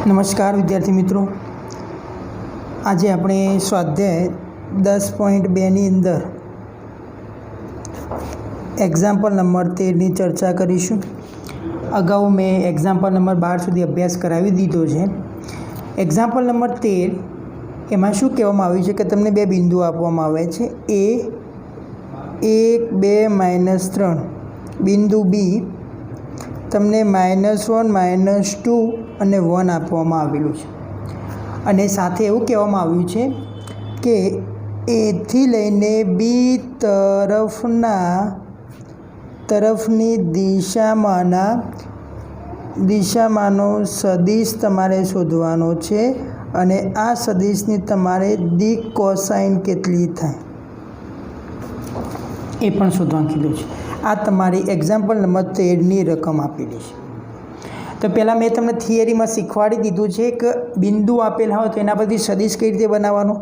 નમસ્કાર વિદ્યાર્થી મિત્રો, આજે આપણે સ્વાધ્યાય 10.2ની અંદર એક્ઝામ્પલ નંબર 13ની ચર્ચા કરીશું. અગાઉ મેં એક્ઝામ્પલ નંબર 12 સુધી અભ્યાસ કરાવી દીધો છે. એક્ઝામ્પલ નંબર 13 એમાં શું કહેવામાં આવ્યું છે કે તમને બે બિંદુ આપવામાં આવે છે, એ 1 2 -3, બિંદુ બી તમને -1 -2 અને 1 આપવામાં આવેલું છે. અને સાથે એવું કહેવામાં આવ્યું છે કે એથી લઈને બી તરફની દિશામાંનો સદિશ તમારે શોધવાનો છે અને આ સદિશની તમારે દિક કોસાઇન કેટલી થાય એ પણ શોધવાનું કીધું છે. આ તમારી એક્ઝામ્પલ નંબર 13ની રકમ આપેલી છે. તો પહેલાં મેં તમને થિયરીમાં શીખવાડી દીધું છે કે બિંદુ આપેલા હોય તો એના પરથી સદિશ કઈ રીતે બનાવવાનો.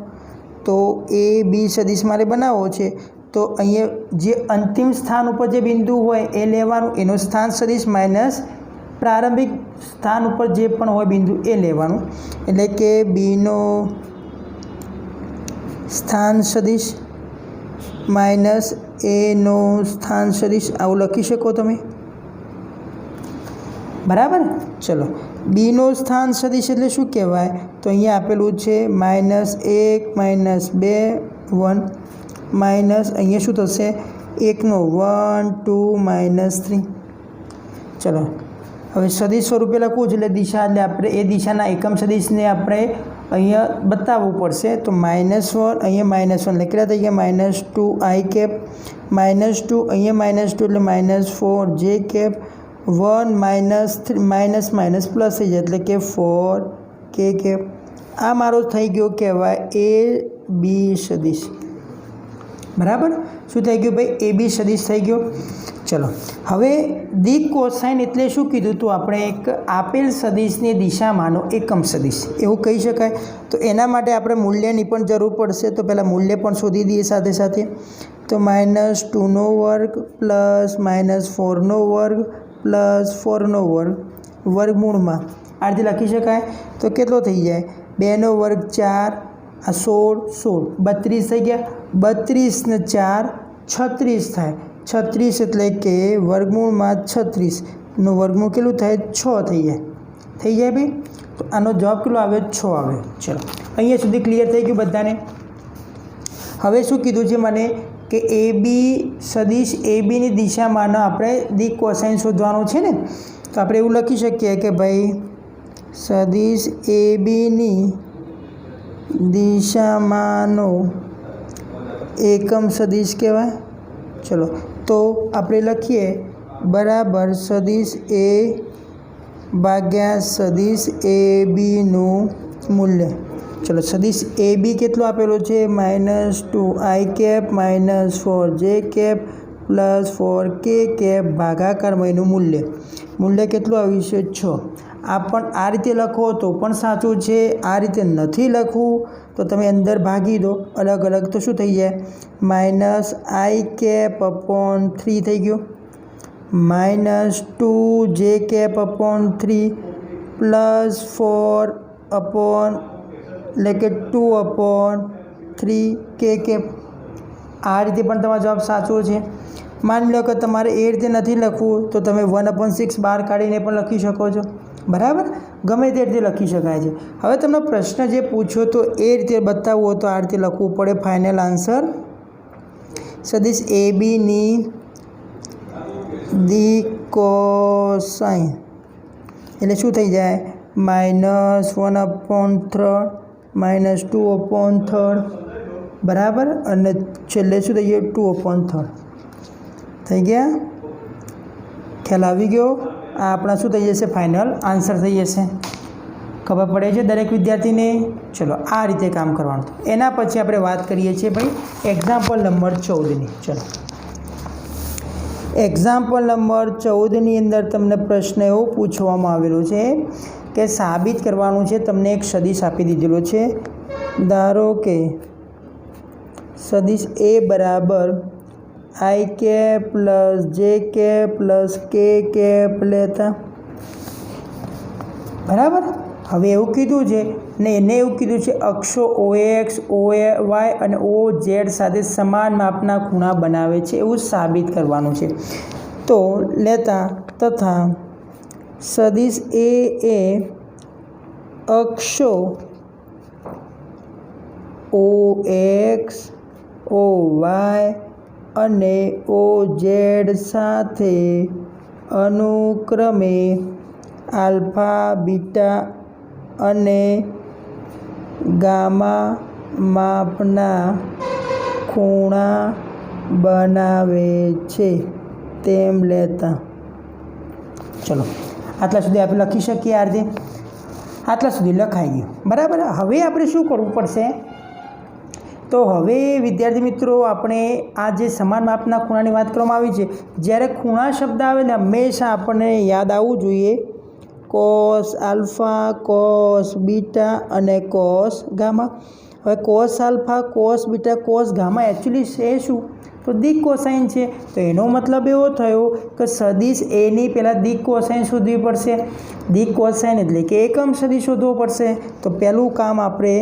તો એ બી સદિશ મારે બનાવવો છે તો અહીંયા જે અંતિમ સ્થાન ઉપર જે બિંદુ હોય એ લેવાનું, એનો સ્થાન સદિશ માઇનસ પ્રારંભિક સ્થાન ઉપર જે પણ હોય બિંદુ એ લેવાનું. એટલે કે બીનો સ્થાન સદિશ માઇનસ એનો સ્થાન સદિશ, આવું લખી શકો તમે. બરાબર. ચલો, બીનો સ્થાન સદિશ એટલે શું કહેવાય? તો અહીંયા આપેલું છે -1 -2 1 માઇનસ અહીંયા શું થશે 1નો 1 2 -3. ચલો, હવે સદિશ સ્વરૂપે લખવું છે એટલે દિશા, એટલે આપણે એ દિશાના એકમ સદિશને આપણે અહીંયા બતાવવું પડશે. તો -1 અહીંયા -1 લખેલા થઈ ગયા, -2 i કેપ, -2 અહીંયા -2 એટલે -4 j કેપ, 1 માઇનસ પ્લસ થઈ જાય એટલે કે 4 કે કેપ. આ મારો થઈ ગયો કહેવાય એ બી સદિશ. બરાબર. શું થઈ ગયું ભાઈ? એ બી સદિશ થઈ ગયો. ચલો, હવે દિક કોસાઇન એટલે શું કીધું હતું આપણે? એક આપેલ સદિશની દિશામાંનો એકમ સદિશ એવું કહી શકાય. તો એના માટે આપણે મૂલ્યની પણ જરૂર પડશે. તો પહેલાં મૂલ્ય પણ શોધી દઈએ સાથે સાથે. તો -2નો વર્ગ પ્લસ -4નો વર્ગ પ્લસ 4નો વર્ગ વર્ગમૂળમાં આ રીતે લખી શકાય. તો કેટલો થઈ જાય? 2નો વર્ગ 4, આ 16 32 થઈ ગયા. 32 ને 4 36 થાય. 36 એટલે કે વર્ગમૂળમાં 36નું વર્ગમૂળ કેટલું થાય? 6 થઈ જાય. થઈ જાય ભાઈ. તો આનો જવાબ કેટલો આવ્યો? 6 આવ્યો. ચલો, અહીંયા સુધી ક્લિયર થઈ ગયું બધાને. હવે શું કીધું છે મને કે એ બી સદિશ એ બીની દિશામાંનો આપણે દિક કોસાઇન શોધવાનો છે ને. તો આપણે એવું લખી શકીએ કે ભાઈ સદિશ એ બીની દિશામાંનો એકમ સદિશ કહેવાય. ચલો, તો આપણે લખીએ બરાબર સદિશ એ ભાગ્યા સદિશ એ બીનું મૂલ્ય. ચલો, સદિશ એ બી કેટલો આપેલો છે? -2 i cap -4 j cap plus 4 k cap ભાગાકારમાં એનું મૂલ્ય કેટલું આવ્યું છે? 6. આ પણ આ રીતે લખો તો પણ સાચું છે. આ રીતે નથી લખવું તો તમે અંદર ભાગી દો અલગ અલગ, તો શું થઈ જાય? -i કેપ અપોન 3 થઈ ગયો, -2 j cap upon 3 plus 4 upon એટલે કે 2/3 કે કેપ. આ રીતે પણ તમારો જવાબ સાચો છે. માની લો કે તમારે એ રીતે નથી લખવું તો તમે 1/6 બહાર કાઢીને પણ લખી શકો છો. બરાબર. ગમે તે રીતે લખી શકાય છે. હવે તમને પ્રશ્ન જે પૂછ્યો તો એ રીતે બતાવવું હોય તો આ રીતે લખવું પડે. ફાઇનલ આન્સર સદિશ એ બીની દિક કોસાઇન એટલે શું થઈ જાય? -1/3 -2/3 બરાબર. અને છેલ્લે શું થઈ ગયું? 2/3 થઈ ગયા. ખ્યાલ આવી ગયો? આ આપણા શું થઈ જશે? ફાઇનલ આન્સર થઈ જશે. ખબર પડે છે દરેક વિદ્યાર્થીને? ચલો, આ રીતે કામ કરવાનું. એના પછી આપણે વાત કરીએ છીએ ભાઈ એક્ઝામ્પલ નંબર 14ની. ચલો, એક્ઝામ્પલ નંબર 14ની અંદર તમને પ્રશ્ન એવો પૂછવામાં આવેલો છે કે સાબિત કરવાનું છે. તમને એક સદિશ આપી દીધેલો છે. ધારો કે સદિશ એ બરાબર i cap plus j cap plus k cap લેતા. બરાબર. હવે એવું કીધું છે ને એને એવું કીધું છે અક્ષો OX, OY અને OZ સાથે સમાન માપના ખૂણા બનાવે છે એવું સાબિત કરવાનું છે. તો લેતા તથા સદિશ એ અક્ષો OX, OY અને OZ સાથે અનુક્રમે આલ્ફા, બીટા અને ગામા માપના ખૂણા બનાવે છે તેમ લેતા. ચલો આટલા સુધી આપણે લખી શકીએ આ રીતે. આટલા સુધી લખાઈ ગયું બરાબર. હવે આપણે શું કરવું પડશે? તો હવે વિદ્યાર્થી મિત્રો આપણે આ જે સમાન માપના ખૂણાની વાત કરવામાં આવી છે, જ્યારે ખૂણા શબ્દ આવે ને હંમેશા આપણને યાદ આવવું જોઈએ કોસ આલ્ફા, કોસ બીટા અને કોસ ગામા. હવે cos alpha, cos beta, cos gamma actually છે શું? તો દિક કોસાઇન છે. તો એનો મતલબ એવો થયો કે સદિશ એની પહેલાં દિક કોસાઇન શોધવી પડશે. દિક કોસાઇન એટલે કે એકમ સદિશ શોધવો પડશે. તો પહેલું કામ આપણે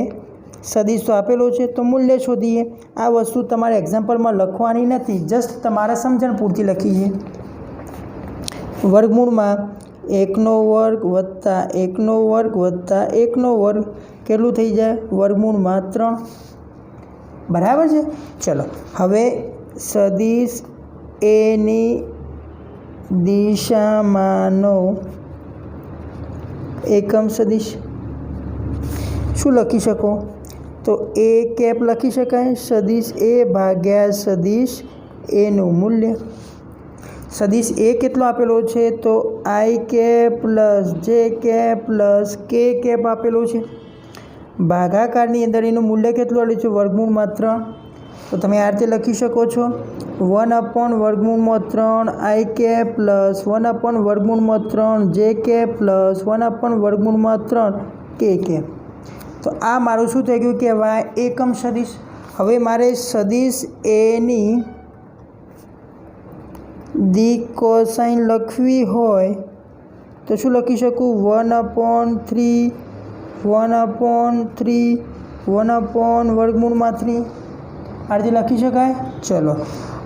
સદિશ તો આપેલો છે તો મૂલ્ય શોધીએ. આ વસ્તુ તમારે એક્ઝામ્પલમાં લખવાની નથી, જસ્ટ તમારા સમજણ પૂરતી લખી છે. વર્ગમૂળમાં 1નો વર્ગ વત્તા 1નો વર્ગ વત્તા 1નો વર્ગ કેટલું થઈ જાય? વર્ગમૂળમાં 3. બરાબર છે. ચલો હવે સદિશ એની દિશામાંનો એકમ સદિશ શું લખી શકો? તો એ કેપ લખી શકાય સદિશ એ ભાગ્યા સદિશ એનું મૂલ્ય. સદિશ એ કેટલો આપેલો છે? તો i cap plus j cap plus k cap આપેલો છે. ભાગાકારની અંદર એનું મૂલ્ય કેટલું આવેલું છે? વર્ગમૂળમાં 3. તો તમે આ રીતે લખી શકો છો 1/√3 આઈ કેપ પ્લસ 1/√3 જે કેપ પ્લસ 1/√3 કે કેપ. તો આ મારું શું થઈ ગયું કહેવાય? એકમ સદિશ. હવે મારે સદિશ એની દિક કોસાઇન લખવી હોય તો શું લખી શકું? 1/3 1/3 આ રીતે લખી શકાય. ચલો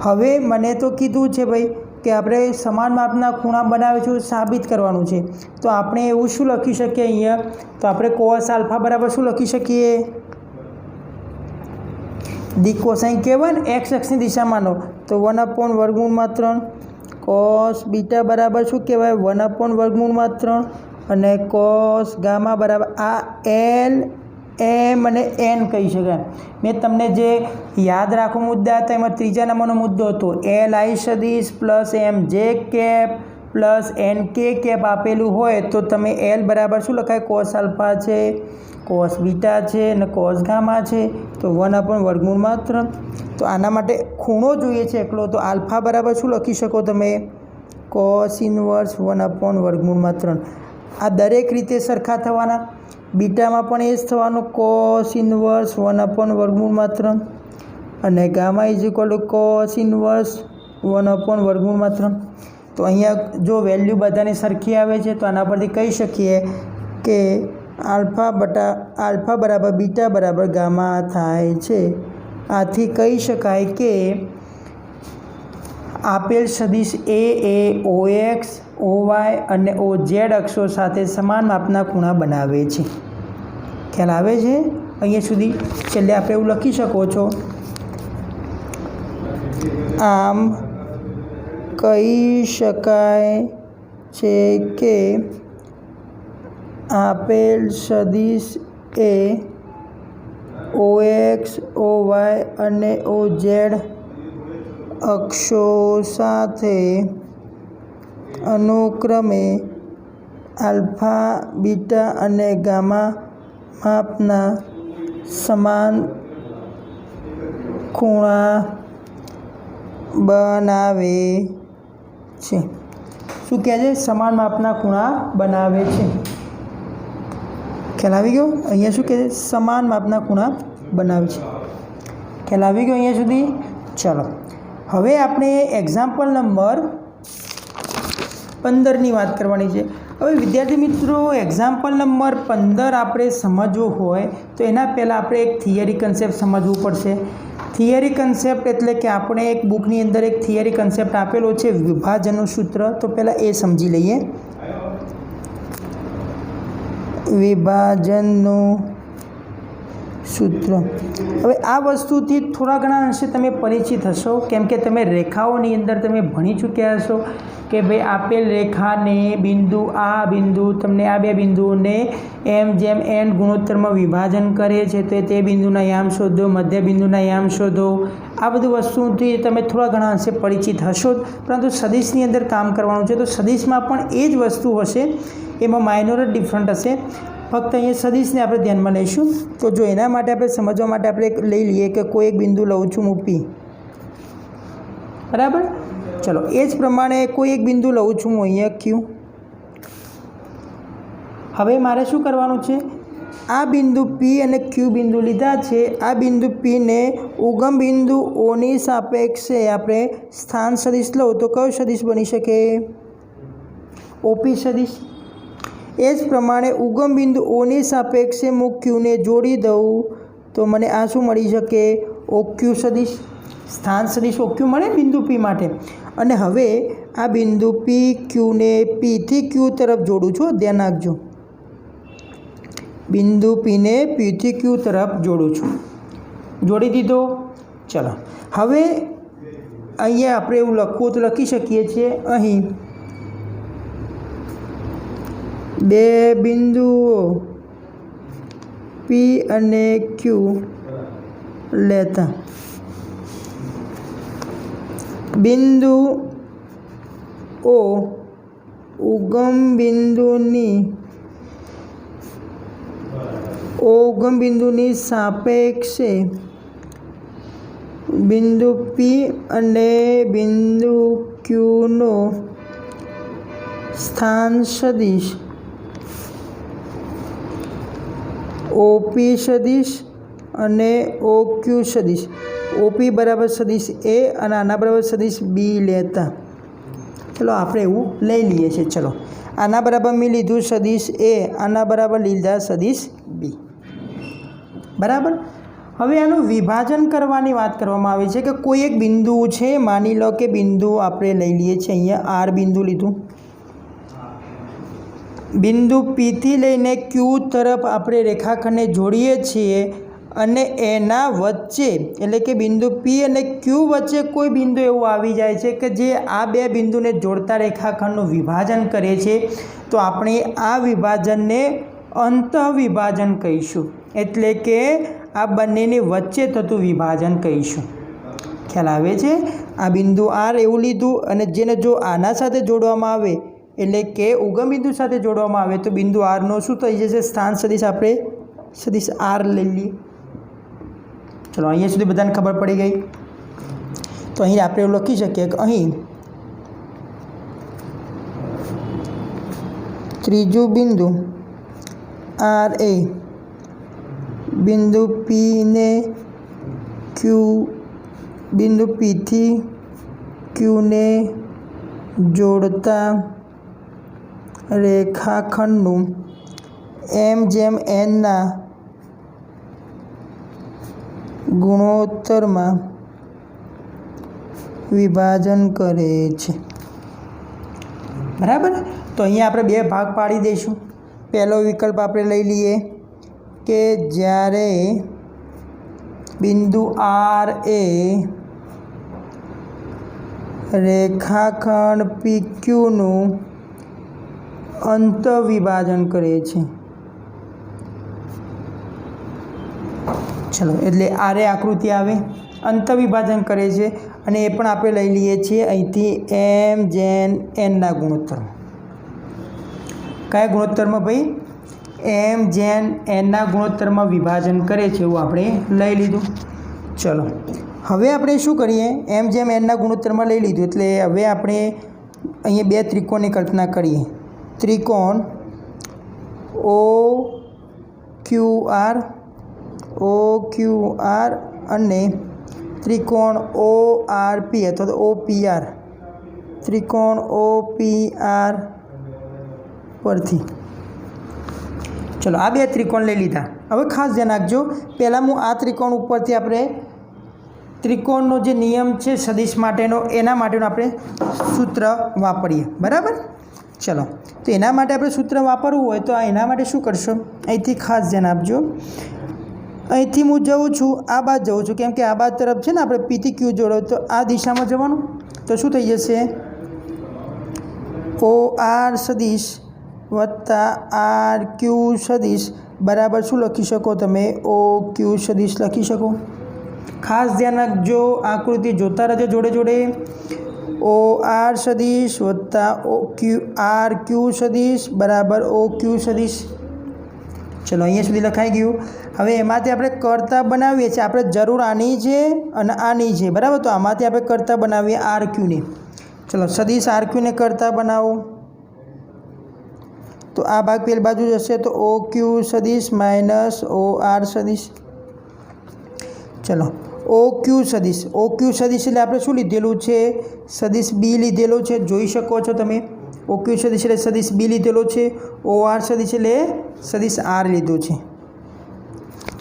હવે મને તો કીધું છે ભાઈ કે આપણે સમાન માપના ખૂણા બનાવે છે સાબિત કરવાનું છે. તો આપણે એવું શું લખી શકીએ અહીંયા? તો આપણે કોસ આલ્ફા બરાબર શું લખી શકીએ? દિક કોસાઇન કહેવાય ને એક્સ અક્ષની દિશામાંનો, તો 1/√3. કોસ બીટા બરાબર શું કહેવાય? 1/√3 અને કોસ ગામા બરાબર આ એલ, એમ અને એન કહી શકાય. મેં તમને જે યાદ રાખો મુદ્દા હતા એમાં ત્રીજા નંબરનો મુદ્દો હતો એલ આઈ સદિશ plus m j cap plus n k cap આપેલું હોય તો તમે એલ બરાબર શું લખાય? કોસ આલ્ફા છે, કોસ બીટા છે અને કોસ ગામા છે. તો 1/√3. તો આના માટે ખૂણો જોઈએ છે એકલો, તો આલ્ફા બરાબર શું લખી શકો તમે? Cos inverse 1/√3. આ દરેક રીતે સરખા થવાના. બીટામાં પણ એ જ થવાનું કોસ ઇન્વર્સ 1/√3 અને gamma is equal to cos inverse 1/√3. તો અહીંયા જો વેલ્યુ બધાની સરખી આવે છે તો આના પરથી કહી શકીએ કે આલ્ફા બરાબર બીટા બરાબર ગામા થાય છે. આથી કહી શકાય કે આપેલ સદિશ એ OX, OY અને OZ અક્ષો સાથે સમાન માપના ખૂણા બનાવે છે. ખ્યાલ આવે છે અહીંયા સુધી? છેલ્લે આપણે એવું લખી શકો છો આમ કહી શકાય છે કે આપેલ સદિશ એ OX, OY અને OZ અક્ષો સાથે અનુક્રમે આલ્ફા, બીટા અને ગામા માપના સમાન ખૂણા બનાવે છે. શું કહે છે? સમાન માપના ખૂણા બનાવે છે. ખ્યાલ આવી ગયો? અહીંયા શું કહે છે? સમાન માપના ખૂણા બનાવે છે. ખ્યાલ આવી ગયો અહીંયા સુધી? ચલો હવે આપણે એક્ઝામ્પલ નંબર 15ની વાત કરવાની છે. હવે વિદ્યાર્થી મિત્રો એક્ઝામ્પલ નંબર 15 આપણે સમજવું હોય તો એના પહેલાં આપણે એક થિયરી કન્સેપ્ટ સમજવું પડશે. થિયરી કન્સેપ્ટ એટલે કે આપણે એક બુકની અંદર એક થિયરી કન્સેપ્ટ આપેલો છે વિભાજનનું સૂત્ર. તો પહેલાં એ સમજી લઈએ. વિભાજનનું સૂત્ર. હવે આ વસ્તુથી થોડા ઘણા અંશે તમે પરિચિત હશો, કેમ કે તમે રેખાઓની અંદર તમે ભણી ચૂક્યા હશો કે ભાઈ આપેલ રેખાને બિંદુ આ બિંદુ તમને આ બે બિંદુઓને એમ જેમ એન ગુણોત્તરમાં વિભાજન કરે છે તો તે બિંદુના યામ શોધો, મધ્ય બિંદુના યામ શોધો. આ બધું વસ્તુથી તમે થોડા ઘણા અંશે પરિચિત હશો જ, પરંતુ સદિશની અંદર કામ કરવાનું છે તો સદિશમાં પણ એ જ વસ્તુ હશે, એમાં માઇનોર જ ડિફરન્ટ હશે. ફક્ત અહીંયા સદિશને આપણે ધ્યાનમાં લઈશું. તો જો એના માટે આપણે સમજવા માટે આપણે લઈ લઈએ કે કોઈ એક બિંદુ લઉં છું હું પી, બરાબર. ચલો એ જ પ્રમાણે કોઈ એક બિંદુ લઉં છું હું અહીંયા ક્યુ. હવે મારે શું કરવાનું છે? આ બિંદુ પી અને ક્યુ બિંદુ લીધા છે. આ બિંદુ પીને ઉગમ બિંદુ ઓની સાપેક્ષે આપણે સ્થાન સદિશ લો તો કયો સદિશ બની શકે? ઓપી સદિશ. એ જ પ્રમાણે ઉગમ બિંદુ ઓની સાપેક્ષે હું ક્યુને જોડી દઉં તો મને આ શું મળી શકે? ઓક્યુ સદિશ. સ્થાન સદિશ ઓક્યુ મળે બિંદુ પી માટે. અને હવે આ બિંદુ પી ક્યુને પીથી ક્યુ તરફ જોડું છું, ધ્યાન રાખજો. બિંદુ પીને પીથી ક્યુ તરફ જોડું છું. જોડી દીધો. ચલો હવે અહીંયા આપણે એવું લખવું તો લખી શકીએ છીએ. અહીં બે બિંદુઓ પી અને ક્યુ લેતા બિંદુ ઓ ઉગમ બિંદુની સાપેક્ષે બિંદુ પી અને બિંદુ ક્યુનો સ્થાન સદિશ ઓપી સદિશ અને ઓક્યુ સદિશ. ઓપી બરાબર સદિશ એ અને આના બરાબર સદિશ બી લેતા. ચલો આપણે એવું લઈ લઈએ છીએ. ચલો આના બરાબર મેં લીધું સદિશ એ, આના બરાબર લીધા સદિશ બી, બરાબર. હવે આનું વિભાજન કરવાની વાત કરવામાં આવે છે કે કોઈ એક બિંદુ છે, માની લો કે બિંદુ આપણે લઈ લઈએ છીએ અહીંયા આર બિંદુ લીધું. બિંદુ પીથી લઈને ક્યુ તરફ આપણે રેખાખંડને જોડીએ છીએ અને એના વચ્ચે એટલે કે બિંદુ પી અને ક્યુ વચ્ચે કોઈ બિંદુ એવું આવી જાય છે કે જે આ બે બિંદુને જોડતા રેખાખંડનું વિભાજન કરે છે, તો આપણે આ વિભાજનને અંતઃવિભાજન કહીશું. એટલે કે આ બંનેની વચ્ચે થતું વિભાજન કહીશું. ખ્યાલ આવે છે? આ બિંદુ આર એવું લીધું અને જેને જો આના સાથે જોડવામાં આવે એટલે કે ઉગમ બિંદુ સાથે જોડવામાં આવે તો બિંદુ આરનો શું થઈ જશે? સ્થાન સદિશ આપણે સદિશ આર લઈ લઈએ. ચલો અહીંયા સુધી બધાને ખબર પડી ગઈ. તો અહીં આપણે એવું લખી શકીએ કે અહીં ત્રીજું બિંદુ આર એ બિંદુ પીને ક્યુ બિંદુ પીથી ક્યુને જોડતા રેખાખંડનું એમ જેમ એનના ગુણોત્તરમાં વિભાજન કરે છે, બરાબર. તો અહીંયા આપણે બે ભાગ પાડી દઈશું. પહેલો વિકલ્પ આપણે લઈ લઈએ કે જ્યારે બિંદુ આર એ રેખાખંડ પીક્યુનું અંતઃવિભાજન કરે છે. ચલો એટલે આરે આકૃતિ આવે, અંતઃવિભાજન કરે છે અને એ પણ આપણે લઈ લઈએ છીએ અહીંથી એમ જેન એનના ગુણોત્તર. કયા ગુણોત્તરમાં ભાઈ? એમ જેન એનના ગુણોત્તરમાં વિભાજન કરે છે એવું આપણે લઈ લીધું. ચલો હવે આપણે શું કરીએ? એમ જેમ એનના ગુણોત્તરમાં લઈ લીધું એટલે હવે આપણે અહીંયા બે ત્રિકોણની કલ્પના કરીએ. ત્રિકોણ ઓ ક્યુ આર અને ત્રિકોણ ઓ આર પી અથવા તો ઓ પી આર. ત્રિકોણ ઓ પી આર परथी। चलो आ बे त्रिकोण लई लीधा। हवे खास ध्यान राखजो, पहला हूँ आ त्रिकोण उपरथी आपणे त्रिकोणनो जे नियम छे सदिश माटेनो एना माटेनो आपणे सूत्र वापरीए, बराबर। चलो तो एना माटे आपणे सूत्र वापरवुं होय तो एना माटे शुं करशो, અહીંથી खास ध्यान आपजो। અહીંથી હું જઉં છું, આ બાજુ જઉં છું, કેમ કે આ બાજુ તરફ છે ને આપણે પીથી ક્યુ જોડો તો આ દિશામાં જવાનું, તો શું થઈ જશે ઓ આર સદિશ વત્તા આર ક્યુ સદિશ બરાબર શું લખી શકો તમે ઓ ક્યુ સદિશ લખી શકો। ખાસ ધ્યાન રાખજો, આકૃતિ જોતા રહેજો જોડે જોડે। ओ आर सदिश वत्ता ओ क्यू आर क्यू सदिश बराबर ओ क्यू सदिश। चलो अहीं सुधी लखाई गयुं। हवे एमांथी आपणे कर्ता बनावीए छीए, आपणे जरूर आनी छे अने आनी छे, बराबर। तो आमांथी आपणे कर्ता बनावीए आर क्यू ने। चलो सदिश आर क्यू ने कर्ता बनावो तो आ भाग पेली बाजू जशे तो ओ क्यू सदिश माइनस ओ आर सदिश। चलो ओ क्यू सदिश એટલે આપણે શું લીધેલું છે સદિશ બી લીધેલો છે, જોઈ શકો છો તમે। ओ क्यू सदिश એટલે સદિશ બી લીધેલો છે, ओ आर सदिश એટલે સદિશ આર લીધો છે।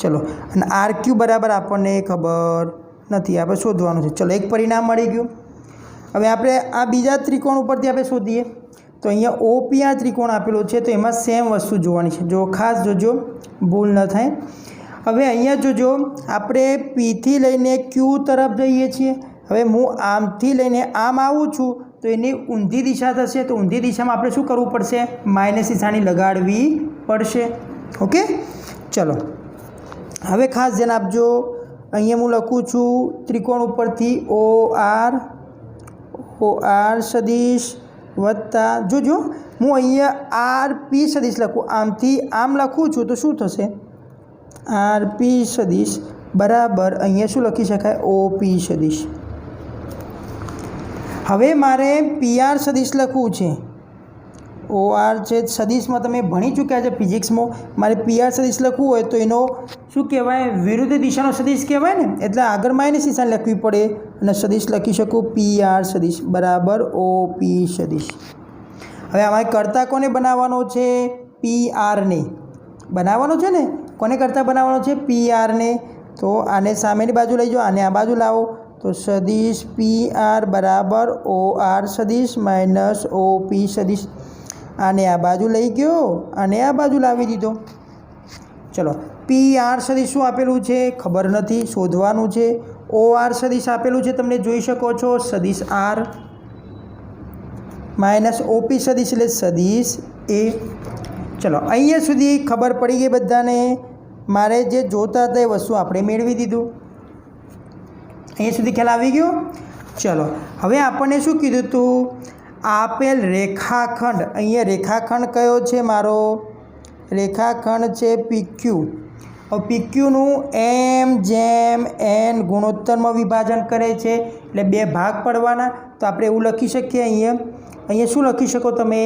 ચલો અને આર ક્યુ બરાબર આપણને ખબર નથી, આપણે શોધવાનું છે। ચલો એક પરિણામ મળી ગયું। હવે આપણે આ બીજા ત્રિકોણ ઉપરથી આપણે શોધીએ તો અહીંયા OPR ત્રિકોણ આપેલો છે તો એમાં સેમ વસ્તુ જોવાની છે, જો ખાસ જોજો ભૂલ ન થાય। હવે અહીંયા જોજો આપણે પીથી લઈને ક્યુ તરફ જઈએ છીએ। હવે હું આમથી લઈને આમ આવું છું તો એની ઊંધી દિશા થશે, તો ઊંધી દિશામાં આપણે શું કરવું પડશે માઇનસ નિશાની લગાડવી પડશે। ઓકે ચલો હવે ખાસ ધ્યાન આપજો, અહીંયા હું લખું છું ત્રિકોણ ઉપરથી ઓ આર સદિશ વત્તા જોજો હું અહીંયા આર પી સદિશ લખું, આમથી આમ લખું છું તો શું થશે आर पी सदिश बराबर अहीं शू लखी शकाय ओ पी सदिश। हवे मारे पी आर सदिश लखवू छे, ओ आर छे सदिश में तमे भणी चूक्या छे फिजिक्स में, मारे पी आर सदिश लखवू होय तो एनो शू कहेवाय विरुद्ध दिशानो सदिश कहेवाय ने, एटले आगळ माइनस निशान लखवी पड़े अने सदिश लखी शको पी आर सदिश बराबर ओ पी सदिश। हवे आमां कर्ता कोने बनाववानो छे पी आर ने बनाववानो छे ने, कोने करता बनाववानो छे पी आर ने, तो आने सामेनी बाजू लई जाओ, आने आ बाजू लावो तो सदिश पी आर बराबर ओ आर सदिश माइनस ओ पी सदिश। आने आ बाजू लई गयो, आने आ बाजू लावी दीधो। चलो पी आर सदिश शुं आपेलुं छे खबर नथी, शोधवानुं छे। ओ आर सदिश आपेलुं छे तमने जोई शको छो सदिश आर माइनस ओ पी सदिश એટલે સદિશ ए। चलो अहीं सुधी खबर पड़ी गई बधाने, मारे जे जोता था वस्तु आपणे मेळवी दीधुं, अहीं सुधी ख्याल आवी गयो। चलो हवे आपणे शुं कीधुं हतुं आपेल रेखाखंड, अहीं रेखाखंड कयो छे मारो रेखाखंड छे PQ। और PQ નું एम जेम एन गुणोत्तर में विभाजन करे छे એટલે બે ભાગ પડવાના, तो આપણે એવું લખી શકીએ અહીંયા શું લખી શકો તમે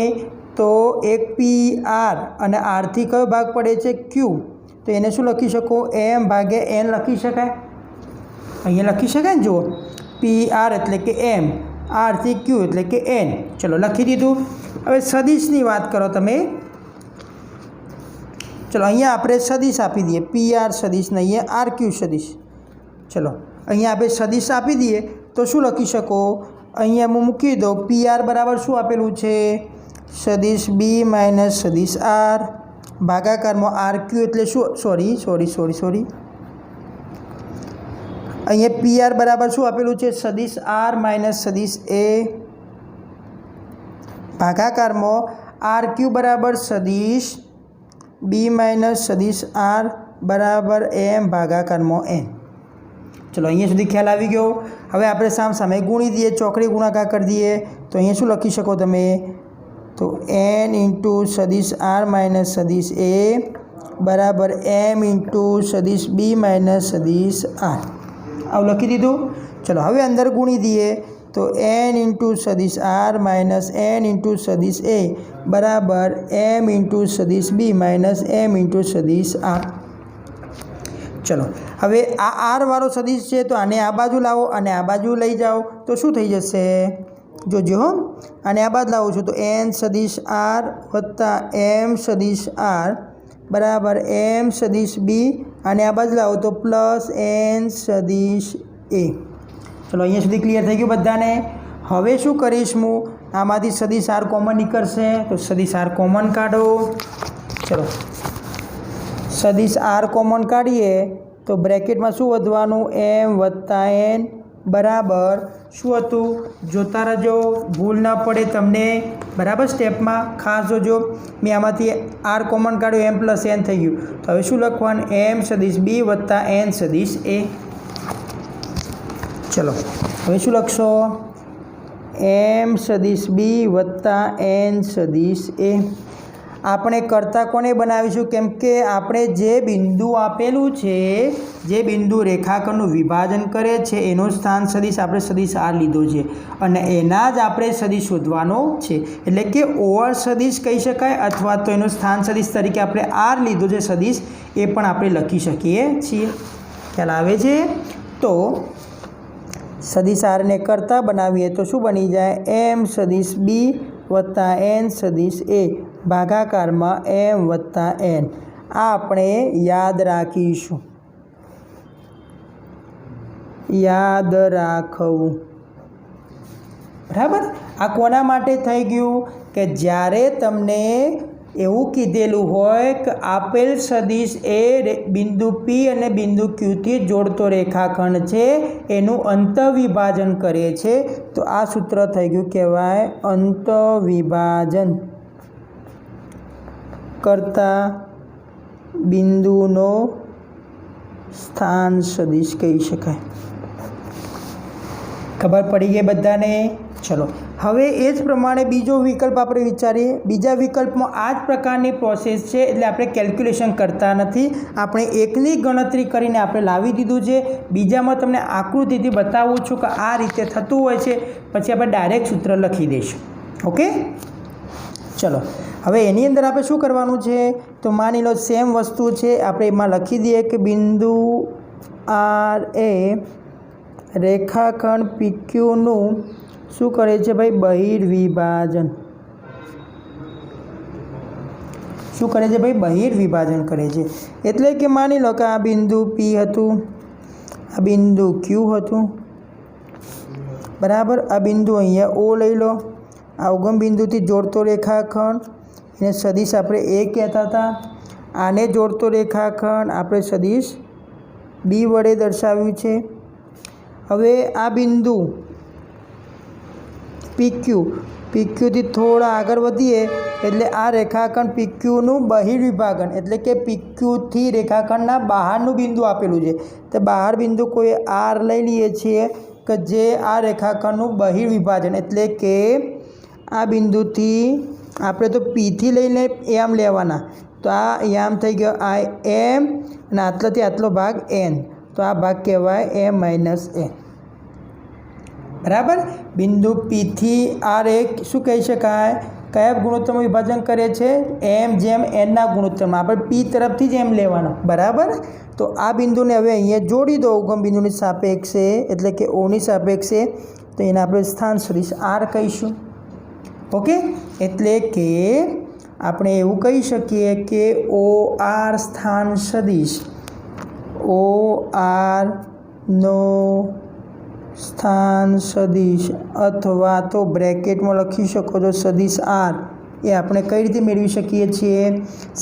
तो एक पी आर अने आर थी कयो भाग पड़े छे क्यू, तो एने शुं लखी शको एम भागे एन लखी शकाय, अहीं लखी शकाय जो पी आर एटले के एम, आर थी क्यू एटले के एन। चलो लखी दीधुं। हवे सदिशनी वात करो तमे, चलो अहीं आपणे सदिश आपी दीए पी आर सदिश ने अहीं आर क्यू सदिश। चलो अहीं आपणे सदिश आपी दीए तो शुं लखी शको अहीं हूँ मूकी दो पी आर बराबर शुं आपेलुं छे सदिश बी माइनस सदिश आर भागाकार में आर क्यू एटले शू सॉरी अहीं पी आर बराबर शू आपेलू है सदिश आर माइनस सदिश ए भागाकार में आर क्यू बराबर सदिश बी माइनस सदिश आर बराबर एम भागाकार में एन। चलो अहीं सुधी ख्याल आवी गयो। हवे आपणे साम सामे गुणी दीए, चौकड़ी गुणाकार कर दिए तो अहीं शुं लखी शको तमे तो एन इंटू सदिश आर माइनस सदिश ए बराबर एम इंटू सदिश बी माइनस सदिश आर आव लखी दीधुं। चलो हवे अंदर गुणी दिए तो एन इंटू सदिश आर माइनस एन इंटू सदिश ए बराबर एम इंटू सदिश बी माइनस एम इंटू सदिश आर। चलो हवे आ आर वाळो सदिश है तो आने आ बाजू लावो अने आ बाजू लई जाओ तो शुं थई जशे જોજો હો, અને આ બાદ લાવું છું તો એન સદિશ આર વત્તા એમ સદિશ આર બરાબર એમ સદિશ બી, અને આ બાદ લાવો તો પ્લસ એન સદિશ એ. ચલો અહીંયા સુધી ક્લિયર થઈ ગયું બધાને. હવે શું કરીશ હું, આમાંથી સદિશ આર કોમન નીકળશે તો સદિશ આર કોમન કાઢો. ચલો સદિશ આર કોમન કાઢીએ તો બ્રેકેટમાં શું વધવાનું, એમ વત્તા એન બરાબર શું હતું, જોતા રહેજો ભૂલ ના પડે તમને બરાબર. સ્ટેપમાં ખાસ જોજો. મેં આમાંથી આર કોમન કાઢ્યું, એમ પ્લસ એન થઈ ગયું. તો હવે શું લખવાનું, એમ સદિશ બી વત્તા એન સદિશ એ. ચલો હવે શું લખશો, એમ સદિશ બી વત્તા એન સદિશ એ. આપણે કરતા કોને બનાવીશું, કેમ કે આપણે જે બિંદુ આપેલું છે, જે બિંદુ રેખાખંડનું વિભાજન કરે છે એનો સ્થાન સદિશ આપણે સદિશ આર લીધો છે, અને એના જ આપણે સદિશ શોધવાનો છે. એટલે કે ઓવર સદિશ કહી શકાય, અથવા તો એનું સ્થાન સદિશ તરીકે આપણે આર લીધો છે સદિશ, એ પણ આપણે લખી શકીએ છીએ. ખ્યાલ આવે છે. તો સદિશ આરને કરતા બનાવીએ તો શું બની જાય, એમ સદિશ બી વત્તા એન સદિશ એ ભાગાકારમાં એમ વત્તા એન. આ આપણે યાદ રાખીશું, યાદ રાખવું બરાબર. આ કોના માટે થઈ ગયું કે જ્યારે તમને એવું કીધેલું હોય કે આપેલ સદિશ એ બિંદુ પી અને બિંદુ ક્યુથી જોડતો રેખાખંડ છે, એનું અંતઃવિભાજન કરે છે, તો આ સૂત્ર થઈ ગયું કહેવાય અંતઃવિભાજન કરતા બિંદુનો સ્થાન સદિશ કહી શકાય. ખબર પડી ગઈ બધાને. ચલો હવે એ જ પ્રમાણે બીજો વિકલ્પ આપણે વિચારીએ. બીજા વિકલ્પમાં આ જ પ્રકારની પ્રોસેસ છે, એટલે આપણે કેલ્ક્યુલેશન કરતા નથી, આપણે એકની ગણતરી કરીને આપણે લાવી દીધું છે. બીજામાં તમને આકૃતિથી બતાવું છું કે આ રીતે થતું હોય છે, પછી આપણે ડાયરેક્ટ સૂત્ર લખી દઈશું. ઓકે ચલો હવે એની અંદર આપણે શું કરવાનું છે, તો માની લો સેમ વસ્તુ છે, આપણે એમાં લખી દઈએ કે બિંદુ આર એ રેખાખંડ પીક્યુનું શું કરે છે ભાઈ, બહિર્વિભાજન. શું કરે છે ભાઈ, બહિર્વિભાજન કરે છે. એટલે કે માની લો કે આ બિંદુ પી હતું, આ બિંદુ ક્યુ હતું બરાબર. આ બિંદુ અહીંયા ઓ લઈ લો, આ ઉગમ બિંદુથી જોડતો રેખાખંડ એને સદિશ આપણે એ કહેતા હતા. આને જોડતો રેખાખંડ આપણે સદિશ બી વડે દર્શાવ્યું છે. હવે આ બિંદુ પીક્યુથી થોડા આગળ વધીએ એટલે આ રેખાખંડ પીક્યુનું બહિર્વિભાજન, એટલે કે પીક્યુથી રેખાખંડના બહારનું બિંદુ આપેલું છે, તો બહાર બિંદુ કોઈ આર લઈ લઈએ છીએ કે જે આ રેખાખંડનું બહિર્વિભાજન, એટલે કે આ બિંદુથી આપણે તો પીથી લઈને એમ લેવાના, તો આ એમ થઈ ગયો આ એમ, અને આટલાથી આટલો ભાગ એન, તો આ ભાગ કહેવાય એમ માઇનસ એન બરાબર. બિંદુ પીથી આર એક શું કહી શકાય, કયા ગુણોત્તરમાં વિભાજન કરે છે, એમ જેમ એનના ગુણોત્તરમાં. આપણે પી તરફથી જ એમ લેવાના બરાબર. તો આ બિંદુને હવે અહીંયા જોડી દો ઉગમ બિંદુની સાપેક્ષે, એટલે કે ઓની સાપેક્ષે, તો એને આપણે સ્થાન સદિશ આર કહીશું. ઓકે, એટલે કે આપણે એવું કહી શકીએ કે ઓ આર સ્થાન સદિશ, ઓ આરનો સ્થાન સદિશ, અથવા તો બ્રેકેટમાં લખી શકો છો સદિશ આર, એ આપણે કઈ રીતે મેળવી શકીએ છીએ,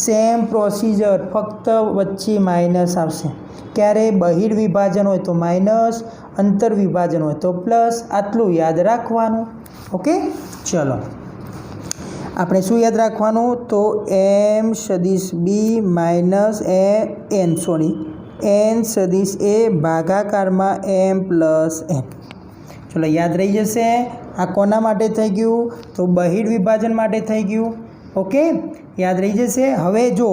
સેમ પ્રોસિજર, ફક્ત વચ્ચે માઇનસ આવશે. ક્યારે બહિર્વિભાજન હોય તો માઇનસ, અંતર્વિભાજન હોય તો પ્લસ. આટલું યાદ રાખવાનું. ઓકે ચલો આપણે શું યાદ રાખવાનું, તો એમ સદિશ બી માઇનસ એન એન સદિશ એ ભાગાકારમાં એમ પ્લસ એન. ચલો યાદ રહી જશે. આ કોના માટે થઈ ગયું, તો બહિર્વિભાજન માટે થઈ ગયું. ઓકે યાદ રહી જશે. હવે જો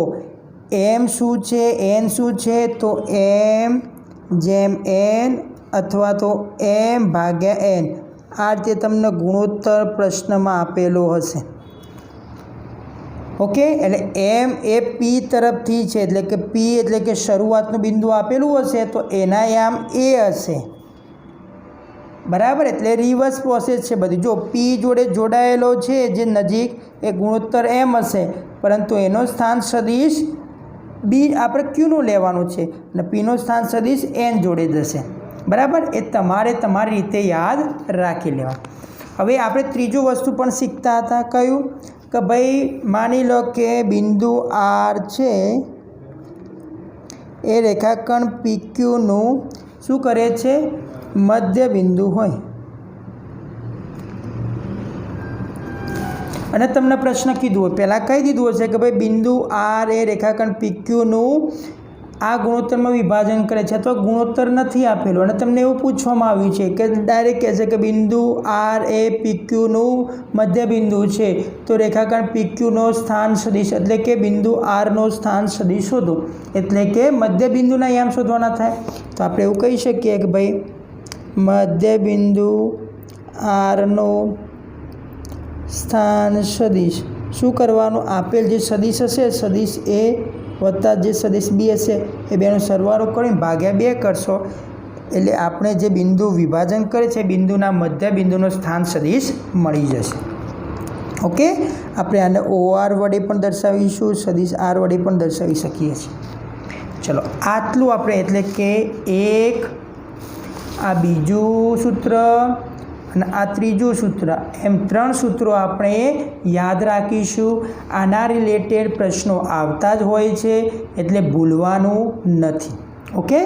એમ શું છે, એન શું છે, તો એમ જેમ એન અથવા તો એમ ભાગ્યા એન, આ રીતે તમને ગુણોત્તર પ્રશ્નમાં આપેલો હશે. ઓકે, એટલે એમ એ પી તરફથી છે, એટલે કે પી એટલે કે શરૂઆતનું બિંદુ આપેલું હશે તો એના યામ એ હશે बराबर एटले रिवर्स प्रोसेस है बधी। जो पी जोड़े जोड़ायेलो छे जे नजीक ए गुणोत्तर एम हशे, परंतु एनो स्थान सदिश बी आपणे क्यूનું લેવાનું છે અને પીનો સ્થાન સદિશ એન જોડે જશે। બરાબર, એ તમારે તમારી રીતે યાદ રાખી લેવા। હવે આપણે ત્રીજું વસ્તુ પણ શીખતા હતા, કયું કે ભાઈ માની લો કે બિંદુ આર છે એ રેખાખંડ પીક્યુનું શું કરે છે, મધ્ય બિંદુ હોય। અને તમને પ્રશ્ન કીધું હોય, પહેલાં કહી દીધું હશે કે ભાઈ બિંદુ આર એ રેખાખંડ પીક્યુનું આ ગુણોત્તરમાં વિભાજન કરે છે, અથવા ગુણોત્તર નથી આપેલો અને તમને એવું પૂછવામાં આવ્યું છે કે ડાયરેક્ટ કહેશે કે બિંદુ આર એ પીક્યુનું મધ્ય બિંદુ છે, તો રેખાખંડ પીક્યુનો સ્થાન સદિશ એટલે કે બિંદુ આરનો સ્થાન સદિશ શોધો, એટલે કે મધ્ય બિંદુના યામ શોધવાના થાય। તો આપણે એવું કહી શકીએ કે ભાઈ મધ્ય બિંદુ આરનો स्थान सदिश शू करवानुं, आपेल जे सदिश हशे सदिश ए वत्ता जे सदिश बी हशे ए बेनो सरवाळो करीने भाग्या 2 करशो एटले आपणे जे बिंदु विभाजन करे छे बिंदुना मध्य बिंदुनो स्थान सदिश मळी जशे। ओके, आपणे आने OR वडे पण दर्शावीशुं, सदिश आर वडे पण दर्शावी शकीए छीए। चलो आटલું આપણે એટલે કે એક આ બીજું સૂત્ર અને આ ત્રીજું સૂત્ર, એમ 3 સૂત્રો આપણે યાદ રાખીશું। આના રિલેટેડ પ્રશ્નો આવતા જ હોય છે એટલે ભૂલવાનું નથી। ઓકે,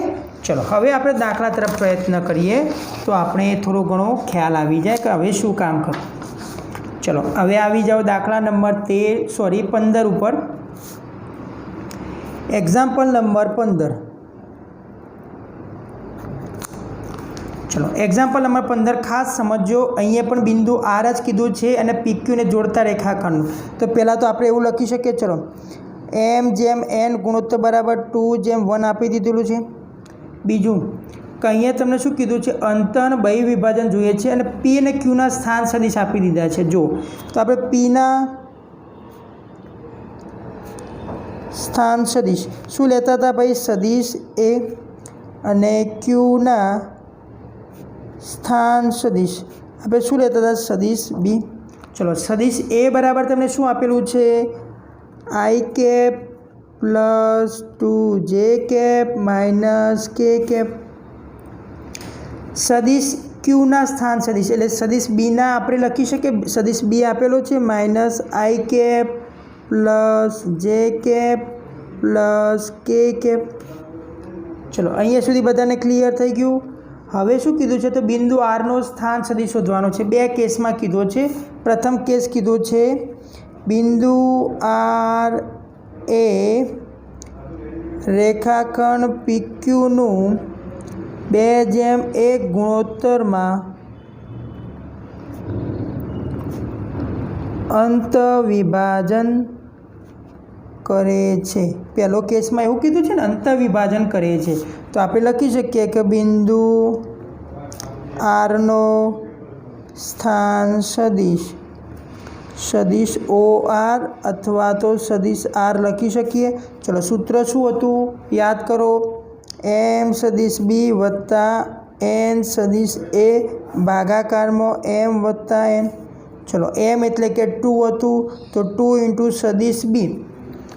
ચલો હવે આપણે દાખલા તરફ પ્રયત્ન કરીએ તો આપણે થોડો ઘણો ખ્યાલ આવી જાય કે હવે શું કામ કરવું। ચલો હવે આવી જાઓ દાખલા નંબર 15 ઉપર। Example number 15। चलो एग्जाम्पल नंबर 15 खास समझो। अहीं पण बिंदु आर ज कीधुं छे अने पीक्यू ने जोड़ता रेखाखंड। तो पहला तो आपणे एवुं लखी शकीए, चलो एम जेम एन गुणोत्तर बराबर 2:1 आपी दीधेलुं छे। बीजुं के अहीं तमने शुं कीधुं छे, अंतर बही विभाजन जोईए छे अने पी अने क्यू ना स्थान सदिश आपी दीधा छे। जो तो आपणे पी ना स्थान सदिश शुं लेता था भाई, सदिश ए अने क्यू ना स्थान सदिश आप शू लेता था, सदिश बी। चलो सदिश ए बराबर तमने शू आपेलू है, I cap plus 2j cap minus k cap. सदिश क्यू ना स्थान सदिश एटले सदिश बी ना आपणे लखी शकीए, सदिश बी आपेलो है minus I cap plus j cap plus k cap. चलो अहींया सुधी बधाने क्लियर थई गयुं। हवे शुं कीधुं छे, तो बिंदु आर नो स्थान सदिश शोधवानो छे। 2 केसमां कीधो छे। प्रथम केस कीधो छे बिंदु आर ए रेखाखंड पीक्यूनुं 2:1 गुणोत्तरमां अंतविभाजन करे छे। पहलो केस में एवं कीधुं छे ने अंतविभाजन करे छे, तो आपणे लखी शकीए कि बिंदु आर नो स्थान सदिश सदिश ओ आर अथवा तो सदिश आर लखी शकीए। चलो सूत्र शुं हतुं याद करो, एम सदिश बी वत्ता एन सदिश ए भागाकारमां एम वत्ता एन। चलो एम एटले के 2 हतुं, तो 2 × सदिश बी।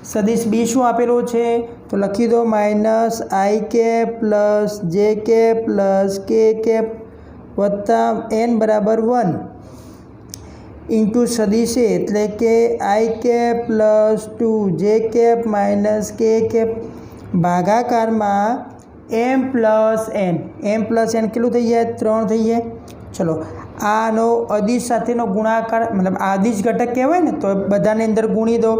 सदिश बी शू आपेलो है, तो लखी दो minus I cap plus j cap plus k cap वत्ता एन बराबर 1 इंटू सदिश ए एटले के I cap plus 2j cap minus k cap भागाकार में एम प्लस एन केटલું થઈ જાય, 3 થઈ જાય। चलो आनो अदिश साथेनो गुणाकार मतलब आदिश घटक कहेवाय ने, तो बधाने अंदर गुणी दो,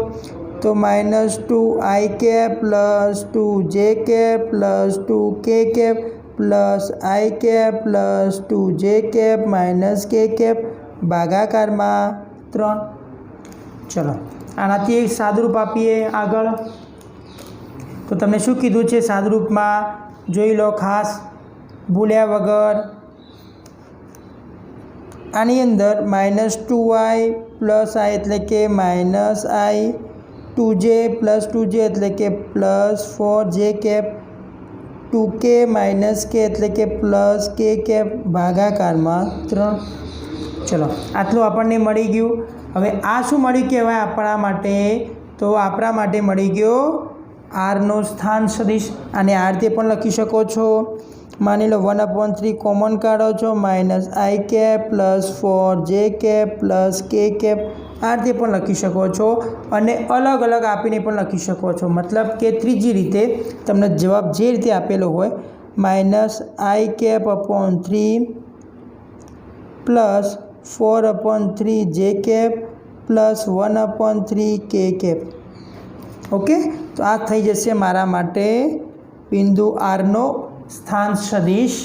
तो minus 2 I cap plus 2j cap plus 2 k cap plus I cap plus 2j cap minus k cap भागाकार में 3। चलो आनाथी एक सादरूप आपीए आगळ। तो तमने शुं कीधुं छे सादरूप में जोई लो खास भूल्या वगर। आनी अंदर माइनस 2i प्लस आई एटले के माइनस आई, 2j प्लस 2j एटले के plus 4j cap 2k minus કે એટલે કે પ્લસ કે કેપ ભાગાકારમાં 3। ચલો આટલું આપણને મળી ગયું। હવે આ શું મળ્યું કહેવાય આપણા માટે? તો આપણા માટે મળી ગયો આરનો સ્થાન સદિશ। આને આ રીતે પણ લખી શકો છો। માની લો 1/3 કોમન કાઢો છો માઇનસ આઈ cap plus 4j cap plus k cap આ રીતે પણ લખી શકો છો અને અલગ અલગ આપીને પણ લખી શકો છો। મતલબ કે ત્રીજી રીતે તમને જવાબ જે રીતે આપેલો હોય માઇનસ આઈ cap upon 3 plus 4/3 j cap plus 1/3 કે કેપ। ઓકે, તો આ થઈ જશે મારા માટે બિંદુ આરનો સ્થાન સદિશ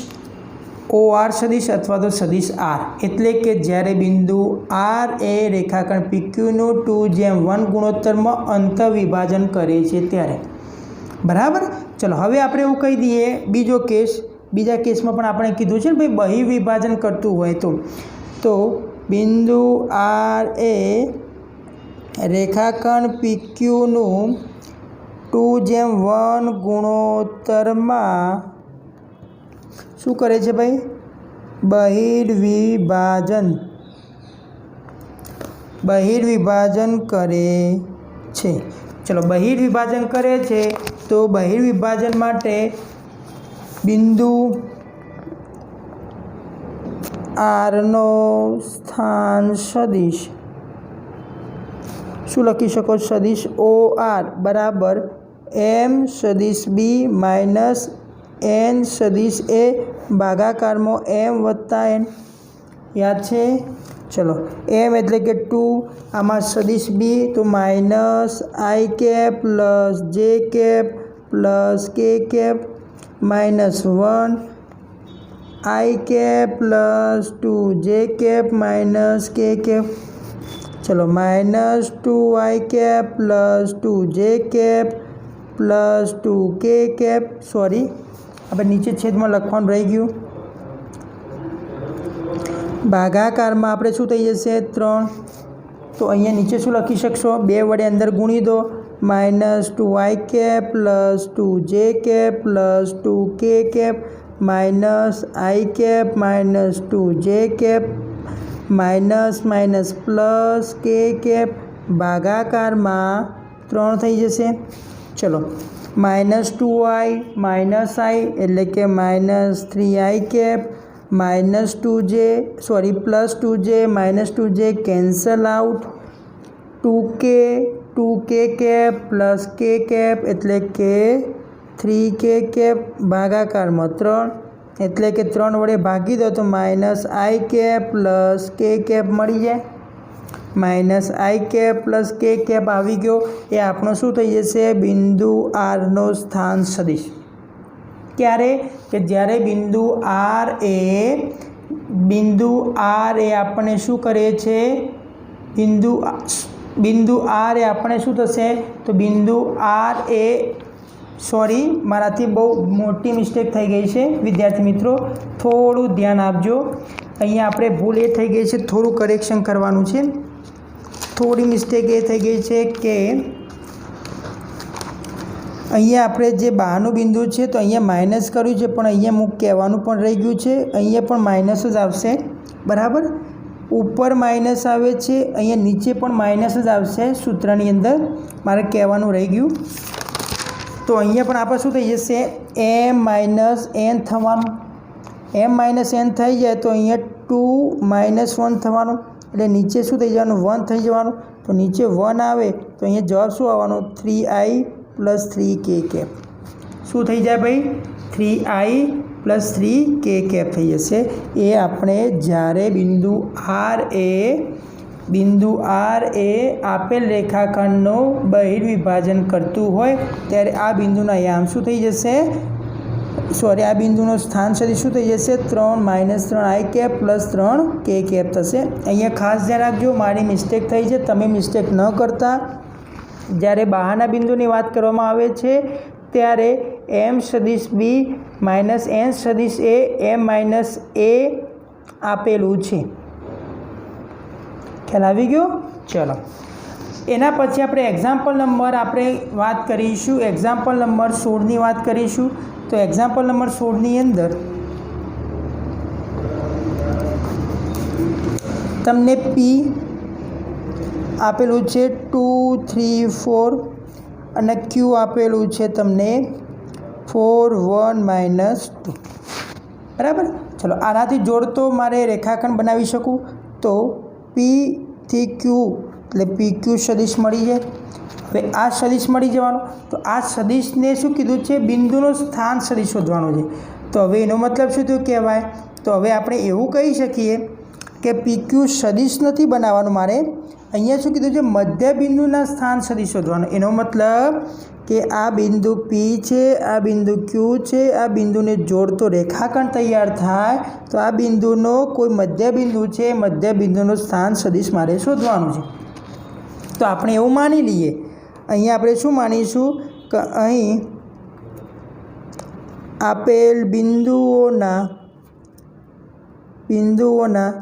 OR સદિશ અથવા તો સદિશ આર। એટલે કે જ્યારે બિંદુ આર એ રેખાખંડ PQનું 2:1 ગુણોત્તરમાં અંતર વિભાજન કરે છે ત્યારે। બરાબર। ચલો હવે આપણે એવું કહી દઈએ બીજો કેસ। બીજા કેસમાં પણ આપણે કીધું છે ને ભાઈ બહિ વિભાજન કરતું હોય તો બિંદુ આર એ રેખાખંડ PQનું 2:1 ગુણોત્તરમાં શું કરે છે ભાઈ? બહિર્વિભાજન કરે છે। ચલો બહિર્વિભાજન કરે છે તો બહિર્વિભાજન માટે બિંદુ આરનો સ્થાન સદિશ શું લખી શકો? સદિશ OR બરાબર m સદિશ b માઇનસ n સદિશ a ભાગાકારમાં m વત્તા n। યાદ છે? ચલો m એટલે કે 2, આમાં સદિશ b તો minus I cap plus j cap plus k cap minus 1 I cap plus 2 j cap minus k cap. ચલો minus 2 I cap plus 2 j cap plus 2 k cap. Sorry આપણે નીચે છેદમાં લખવાનું રહી ગયું। ભાગાકારમાં આપણે શું થઈ જશે? 3। તો અહીંયા નીચે શું લખી શકશો? 2 વડે અંદર ગુણી દો minus 2 I cap plus 2 j cap plus 2 k cap minus I cap minus 2 j cap minus minus plus k cap ભાગાકારમાં 3 થઈ જશે। ચલો માઇનસ 2i માઇનસ આઈ એટલે કે minus 3i cap minus 2j sorry plus 2j minus 2j cancel out 2k cap plus k cap એટલે કે 3k cap ભાગાકારમાં 3 એટલે કે 3 વડે ભાગી દો તો માઇનસ આઈ કેપ પ્લસ કે કેપ મળી જાય। માઇનસ આઈ કેપ પ્લસ કે કેપ આવી ગયો। એ આપણો શું થઈ જશે? બિંદુ આરનો સ્થાન સદિશ। ક્યારે? કે જ્યારે બિંદુ આર એ આપણે શું કરે છે? બિંદુ આર એ આપણે શું થશે? તો બિંદુ આર એ સોરી મારાથી બહુ મોટી મિસ્ટેક થઈ ગઈ છે વિદ્યાર્થી મિત્રો, થોડું ધ્યાન આપજો। અહીંયા આપણે ભૂલ એ થઈ ગઈ છે, થોડું કરેક્શન કરવાનું છે। થોડી મિસ્ટેક એ થઈ ગઈ છે કે અહીંયા આપણે જે બહારનું બિંદુ છે તો અહીંયા માઇનસ કર્યું છે પણ અહીંયા અમુક કહેવાનું પણ રહી ગયું છે। અહીંયા પણ માઇનસ જ આવશે। બરાબર, ઉપર માઇનસ આવે છે, અહીંયા નીચે પણ માઇનસ જ આવશે સૂત્રની અંદર, મારે કહેવાનું રહી ગયું। તો અહીંયા પણ આપણે શું થઈ જશે? m માઇનસ n થવાનું। m માઇનસ n થઈ જાય તો અહીંયા 2 માઇનસ 1 થવાનું એટલે નીચે શું થઈ જવાનું? 1 થઈ જવાનું। તો નીચે 1 આવે તો અહીંયા જવાબ શું આવવાનો? 3i plus 3k cap. શું થઈ જાય ભાઈ? 3i પ્લસ 3k કેપ થઈ જશે। એ આપણે જ્યારે બિંદુ આર એ આપેલ રેખાખંડનો બહિર્વિભાજન કરતું હોય ત્યારે આ બિંદુના યામ શું થઈ જશે? સોરી આ બિંદુનો સ્થાન સદિશ શું થઈ જશે? 3 minus 3i cap plus 3k cap થશે। અહીંયા ખાસ ધ્યાન રાખજો, મારી મિસ્ટેક થઈ છે, તમે મિસ્ટેક ન કરતા। જ્યારે બહારના બિંદુની વાત કરવામાં આવે છે ત્યારે m સદિશ b માઇનસ n સદિશ a m માઇનસ a આપેલું છે। ખ્યાલ આવી ગયો? ચલો એના પછી આપણે એક્ઝામ્પલ નંબર આપણે વાત કરીશું, એક્ઝામ્પલ નંબર 16ની વાત કરીશું. તો એક્ઝામ્પલ નંબર 16ની અંદર તમને પી આપેલું છે 2 3 4 અને ક્યુ આપેલું છે તમને 4 1 -2. બરાબર. ચલો આનાથી જોડતો મારે રેખાખંડ બનાવી શકું તો પી થી ક્યુ એટલે પી ક્યુ સદિશ મળી જાય. હવે આ સદિશ મળી જવાનો તો આ સદિશને શું કીધું છે, બિંદુનો સ્થાન સદિશ શોધવાનો છે. તો હવે એનો મતલબ શું થયું કહેવાય, તો હવે આપણે એવું કહી શકીએ કે પી ક્યુ સદિશ નથી બનાવવાનું મારે, અહીંયા શું કીધું છે, મધ્ય બિંદુના સ્થાન સદિશ શોધવાનું. એનો મતલબ કે આ બિંદુ પી છે, આ બિંદુ ક્યુ છે, આ બિંદુને જોડતો રેખાખંડ તૈયાર થાય તો આ બિંદુનો કોઈ મધ્ય બિંદુ છે, મધ્ય બિંદુનું સ્થાન સદિશ મારે શોધવાનું છે. તો આપણે એવું માની લઈએ, અહીંયા આપણે શું માનીશું કે અહીં આપેલ બિંદુઓના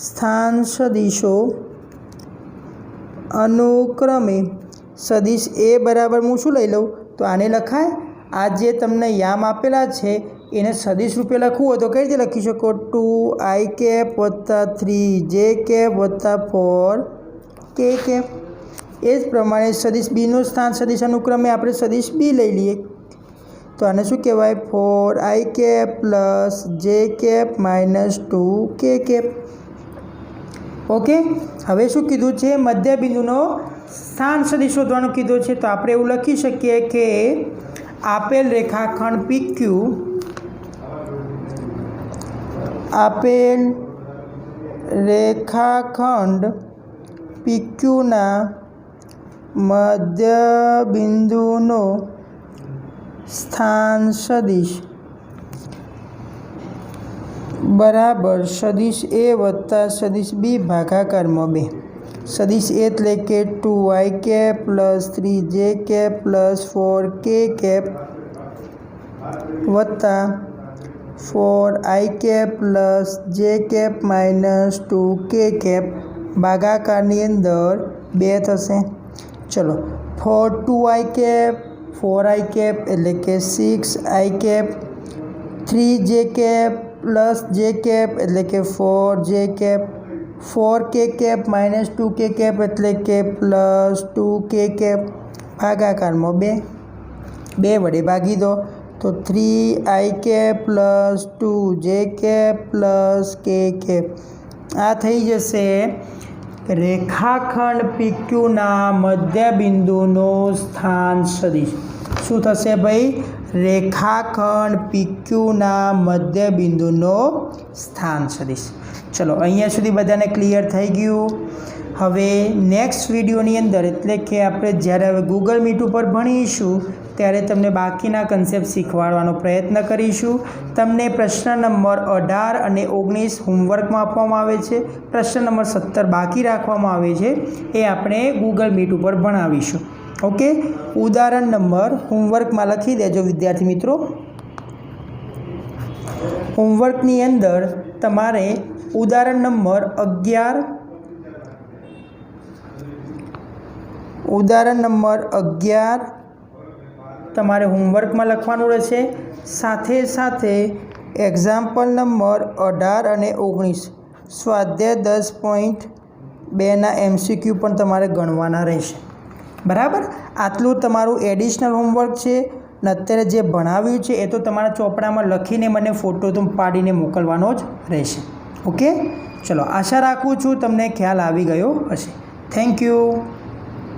સ્થાન સદિશો અનુક્રમે સદિશ એ બરાબર હું શું લઈ લઉં તો આને લખાય, આ જે તમને યામ આપેલા છે એને સદિશ રૂપે લખવું હોય તો કઈ રીતે લખી શકો, 2i + 3j + 4k. એ જ પ્રમાણે સદિશ બીનું સ્થાન સદિશ અનુક્રમે આપણે સદિશ બી લઈ લઈએ તો આને શું કહેવાય, 4i + j -2k. ઓકે. હવે શું કીધું છે, મધ્ય બિંદુનો સ્થાન સદિશ શોધવાનું કીધું છે. તો આપણે એવું લખી શકીએ કે આપેલ રેખાખંડ PQના મધ્ય બિંદુનો સ્થાન સદિશ બરાબર સદિશ એ વત્તા સદિશ બી ભાગાકારમાં 2. સદિશ એ એટલે કે 2i + 3j + 4k વત્તા 4i + j -2k ભાગાકારની અંદર 2 થશે. ચલો 2i 4i એટલે કે 6i 3j + j એટલે કે 4j 4k -2k એટલે કે +2k ભાગાકારમાં 2 વડે ભાગી દો તો 3i + 2j + k. આ થઈ જશે રેખાખંડ PQના મધ્ય બિંદુનો સ્થાન સદિશ. શું થશે ભાઈ, રેખાખંડ PQના મધ્ય બિંદુનો સ્થાન સદિશ. ચલો અહીંયા સુધી બધાને ક્લિયર થઈ ગયું. હવે નેક્સ્ટ વિડીયોની અંદર એટલે કે આપણે જ્યારે હવે ગૂગલ મીટ ઉપર ભણીશું ત્યારે તમને બાકીના કન્સેપ્ટ શીખવાડવાનો પ્રયત્ન કરીશું. તમને પ્રશ્ન નંબર 18 અને 19 હોમવર્કમાં આપવામાં આવે છે, પ્રશ્ન નંબર 17 બાકી રાખવામાં આવે છે, એ આપણે ગૂગલ મીટ ઉપર ભણાવીશું. ઓકે. ઉદાહરણ નંબર હોમવર્કમાં લખી દેજો વિદ્યાર્થી મિત્રો. હોમવર્કની અંદર તમારે ઉદાહરણ નંબર 11 તમારે હોમવર્કમાં લખવાનું રહેશે. સાથે સાથે એક્ઝામ્પલ નંબર 18 અને 19 સ્વાધ્યાય 10.2ના MCQ પણ તમારે ગણવાના રહેશે. બરાબર. આટલું તમારું એડિશનલ હોમવર્ક છે. અને અત્યારે જે ભણાવ્યું છે એ તો તમારા ચોપડામાં લખીને મને ફોટો તો પાડીને મોકલવાનો જ રહેશે. ઓકે. ચલો આશા રાખું છું તમને ખ્યાલ આવી ગયો હશે. Thank you.